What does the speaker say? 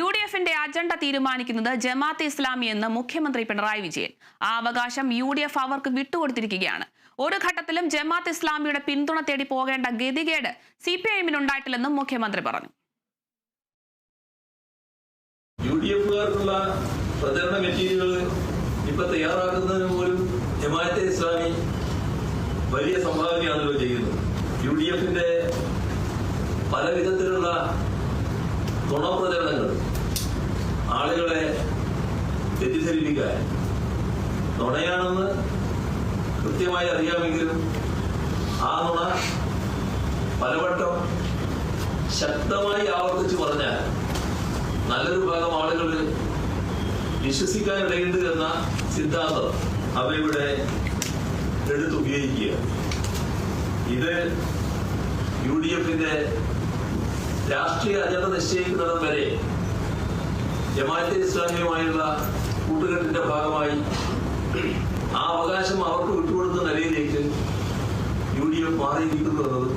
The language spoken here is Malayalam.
UDFന്റെ അജണ്ട തീരുമാനിക്കുന്നത് ജമാഅത്തെ ഇസ്ലാമി എന്ന് മുഖ്യമന്ത്രി പിണറായി വിജയൻ. ആ അവകാശം UDF അവർക്ക് വിട്ടുകൊടുത്തിരിക്കുകയാണ്. ഒരു ഘട്ടത്തിലും ജമാഅത്തെ ഇസ്ലാമിയുടെ പിന്തുണ തേടി പോകേണ്ട ഗതികേട് CPIM-ന് ഉണ്ടായിട്ടില്ലെന്നും മുഖ്യമന്ത്രി പറഞ്ഞു. UDF-കാർക്കുള്ള പ്രചരണ മെറ്റീരിയലുകൾ ഇപ്പൊ തയ്യാറാക്കുന്നതിന് പോലും ജമാഅത്തെ ഇസ്ലാമി വലിയ സംഭാവനയാണല്ലോ ചെയ്യുന്നത്. UDF-ന്റെ പല വിധത്തിലുള്ള നുണപ്രചരണങ്ങൾ ആളുകളെ തെറ്റിദ്ധരിപ്പിക്കാൻ നുണയാണെന്ന് കൃത്യമായി അറിയാമെങ്കിലും ആ നുണ പലവട്ടം ശക്തമായി ആവർത്തിച്ച് പറഞ്ഞാൽ നല്ലൊരു ഭാഗം ആളുകൾ വിശ്വസിക്കാനിടയുണ്ട് എന്ന സിദ്ധാന്തം അവരിവിടെ എടുത്തുപയോഗിക്കുക. ഇത് UDF-ന്റെ രാഷ്ട്രീയ അജണ്ട നിശ്ചയിക്കുന്നിടം വരെ ജമാഅത്തെ ഇസ്ലാമിയുമായുള്ള കൂട്ടുകെട്ടിന്റെ ഭാഗമായി ആ അവകാശം അവർക്ക് വിട്ടുകൊടുക്കുന്ന നിലയിലേക്ക് UDF മാറിയിരിക്കുന്നു എന്നത്